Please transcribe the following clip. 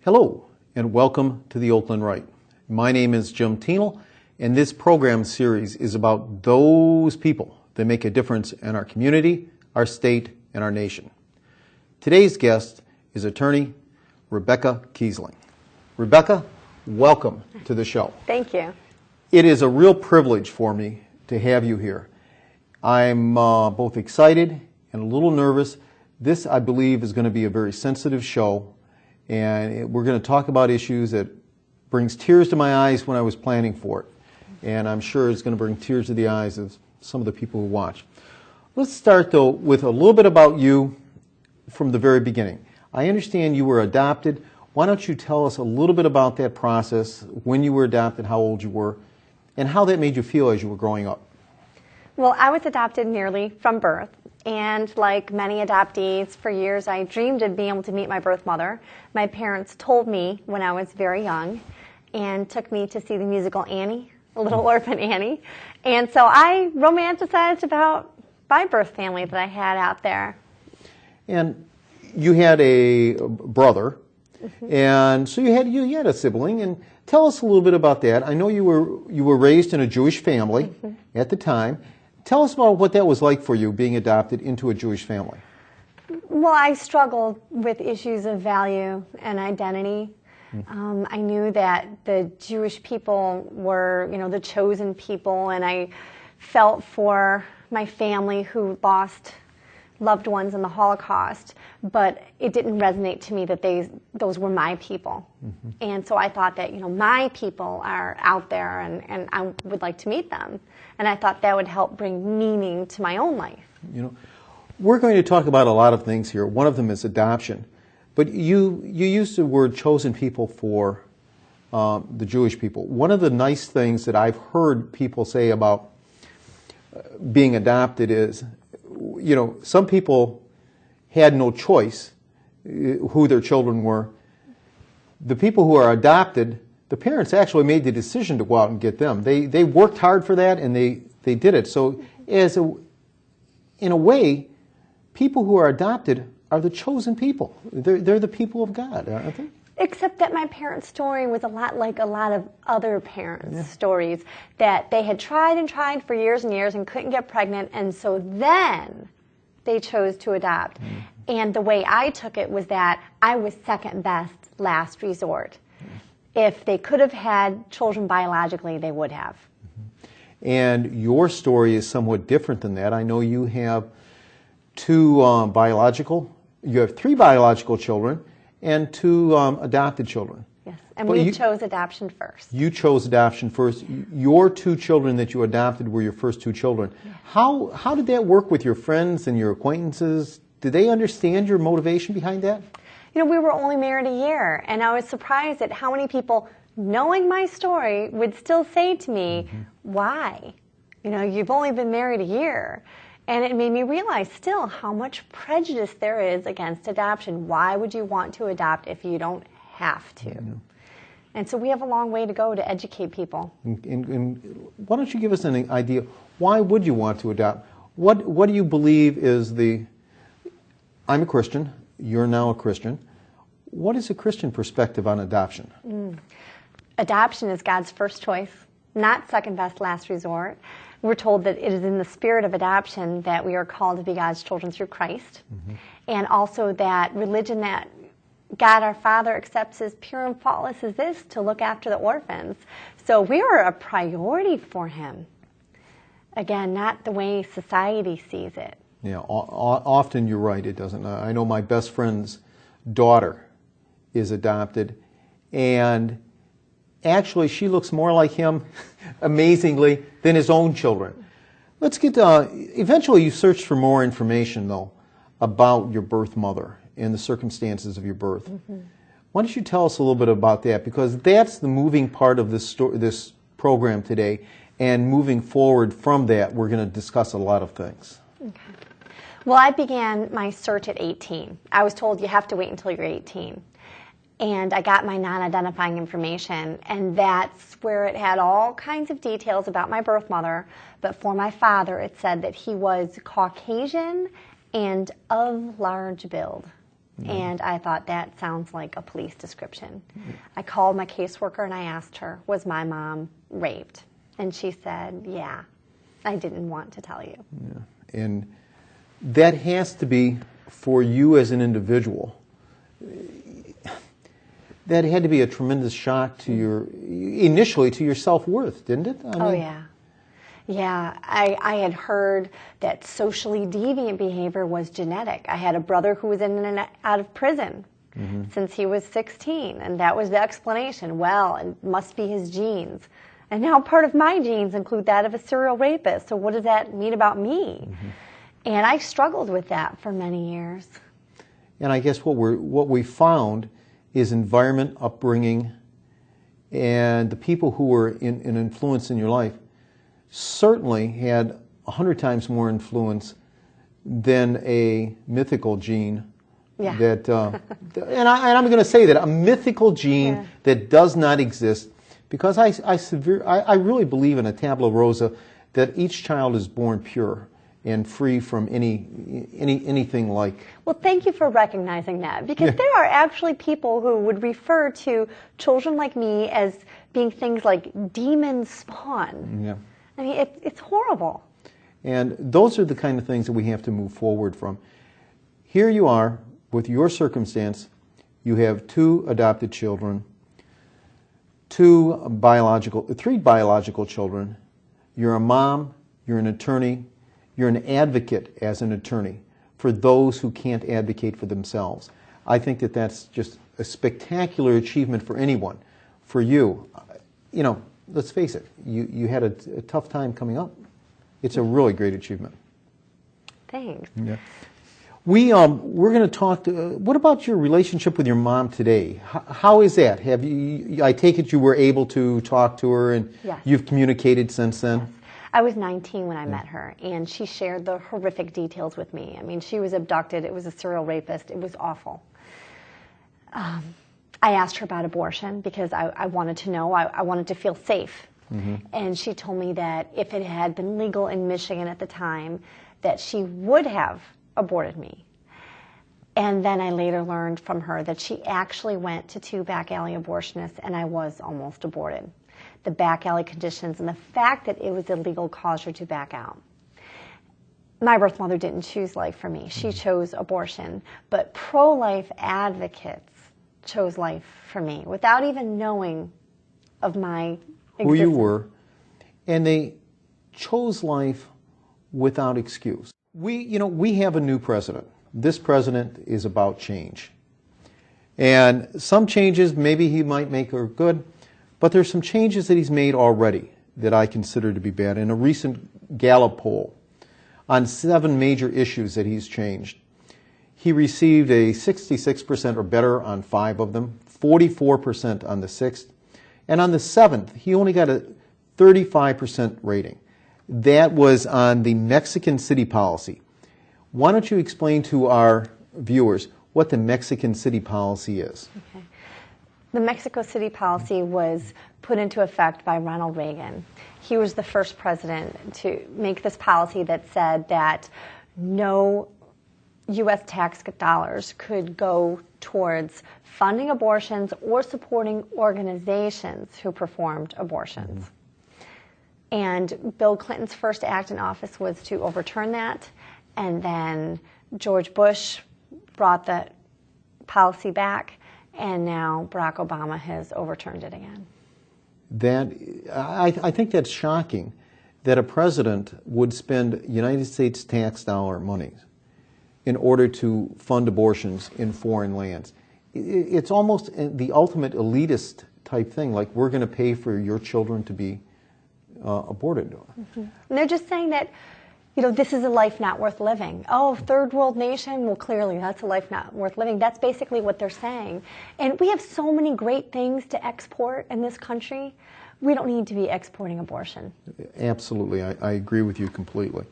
Hello, and welcome to the Oakland Right. My name is Jim Teenel, and this program series is about those people that make a difference in our community, our state, and our nation. Today's guest is attorney Rebecca Kiessling. Rebecca, welcome to the show. Thank you. It is a real privilege for me to have you here. I'm both excited and a little nervous. This, I believe, is going to be a very sensitive show. And we're going to talk about issues that brings tears to my eyes when I was planning for it. And I'm sure it's going to bring tears to the eyes of some of the people who watch. Let's start, though, with a little bit about you from the very beginning. I understand you were adopted. Why don't you tell us a little bit about that process, when you were adopted, how old you were, and how that made you feel as you were growing up? Well, I was adopted nearly from birth. And like many adoptees, for years I dreamed of being able to meet my birth mother. My parents told me when I was very young and took me to see the musical Annie, Little Orphan Annie. And so I romanticized about my birth family that I had out there. And you had a brother, and so you had a sibling. And tell us a little bit about that. I know you were raised in a Jewish family at the time. Tell us about what that was like for you, being adopted into a Jewish family. Well, I struggled with issues of value and identity. I knew that the Jewish people were, the chosen people, and I felt for my family who lost loved ones in the Holocaust, but it didn't resonate to me that those were my people. And so I thought that, my people are out there and I would like to meet them. And I thought that would help bring meaning to my own life. We're going to talk about a lot of things here. One of them is adoption. But you used the word chosen people for the Jewish people. One of the nice things that I've heard people say about being adopted is, some people had no choice who their children were. The people who are adopted, the parents actually made the decision to go out and get them. They worked hard for that, and they did it. So in a way, people who are adopted are the chosen people. They're the people of God, aren't they? Except that my parents' story was a lot like a lot of other parents' stories, that they had tried and tried for years and years and couldn't get pregnant, and so then they chose to adopt. And the way I took it was that I was second best last resort. If they could have had children biologically, they would have. And your story is somewhat different than that. I know you have you have 3 biological children and 2 adopted children. Yes, and we chose adoption first. You chose adoption first. Your 2 children that you adopted were your first 2 children. Yes. How did that work with your friends and your acquaintances? Did they understand your motivation behind that? We were only married a year, and I was surprised at how many people, knowing my story, would still say to me, why? You've only been married a year. And it made me realize still how much prejudice there is against adoption. Why would you want to adopt if you don't have to? And so we have a long way to go to educate people. And why don't you give us an idea, why would you want to adopt? What do you believe is I'm a Christian, you're now a Christian. What is a Christian perspective on adoption? Adoption is God's first choice, not second best last resort. We're told that it is in the spirit of adoption that we are called to be God's children through Christ. And also that religion that God our Father accepts as pure and faultless as this, to look after the orphans. So we are a priority for Him. Again, not the way society sees it. Yeah, often you're right, it doesn't. I know my best friend's daughter is adopted, and actually she looks more like him, amazingly, than his own children. Let's get, eventually you searched for more information, though, about your birth mother and the circumstances of your birth. Why don't you tell us a little bit about that, because that's the moving part of this program today, and moving forward from that, we're going to discuss a lot of things. Okay. Well, I began my search at 18. I was told you have to wait until you're 18. And I got my non-identifying information, and that's where it had all kinds of details about my birth mother. But for my father, it said that he was Caucasian and of large build. And I thought, that sounds like a police description. I called my caseworker and I asked her, was my mom raped? And she said, yeah, I didn't want to tell you. Yeah. And that has to be, for you as an individual, that had to be a tremendous shock to your, initially to your self-worth, didn't it? Oh, yeah. Yeah, I had heard that socially deviant behavior was genetic. I had a brother who was in and out of prison since he was 16, and that was the explanation. Well, it must be his genes. And now part of my genes include that of a serial rapist, so what does that mean about me? And I struggled with that for many years. And I guess what we found is environment, upbringing, and the people who were in influence in your life certainly had 100 times more influence than a mythical gene. Yeah. That, and I'm going to say that a mythical gene that does not exist, because I really believe in a tabula rasa, that each child is born pure and free from anything like. Well, thank you for recognizing that, because there are actually people who would refer to children like me as being things like demon spawn. Yeah. I mean, it's horrible. And those are the kind of things that we have to move forward from. Here you are, with your circumstance, you have 2 adopted children, 3 biological children. You're a mom, you're an attorney, you're an advocate as an attorney for those who can't advocate for themselves. I think that that's just a spectacular achievement for anyone. For you, you know, let's face it, you had a tough time coming up. It's a really great achievement. Thanks. Yeah. We're going to talk. What about your relationship with your mom today? How is that? Have you? I take it you were able to talk to her, and you've communicated since then. Yes. I was 19 when I met her, and she shared the horrific details with me. I mean, she was abducted. It was a serial rapist. It was awful. I asked her about abortion because I wanted to know. I wanted to feel safe. And she told me that if it had been legal in Michigan at the time, that she would have aborted me. And then I later learned from her that she actually went to 2 back alley abortionists, and I was almost aborted. The back alley conditions and the fact that it was illegal caused her to back out. My birth mother didn't choose life for me. She chose abortion. But pro-life advocates chose life for me without even knowing of my existence. Who you were, and they chose life without excuse. We have a new president. This president is about change. And some changes maybe he might make are good, but there's some changes that he's made already that I consider to be bad. In a recent Gallup poll, on 7 major issues that he's changed, he received a 66% or better on 5 of them, 44% on the 6th, and on the 7th, he only got a 35% rating. That was on the Mexican City policy. Why don't you explain to our viewers what the Mexican City policy is? Okay. The Mexico City policy was put into effect by Ronald Reagan. He was the first president to make this policy that said that no U.S. tax dollars could go towards funding abortions or supporting organizations who performed abortions. And Bill Clinton's first act in office was to overturn that, and then George Bush brought the policy back, and now Barack Obama has overturned it again. I think that's shocking that a president would spend United States tax dollar money in order to fund abortions in foreign lands. It's almost the ultimate elitist type thing, like we're going to pay for your children to be aborted. And they're just saying that, this is a life not worth living. Oh, third world nation? Well, clearly that's a life not worth living. That's basically what they're saying. And we have so many great things to export in this country. We don't need to be exporting abortion. Absolutely. I agree with you completely.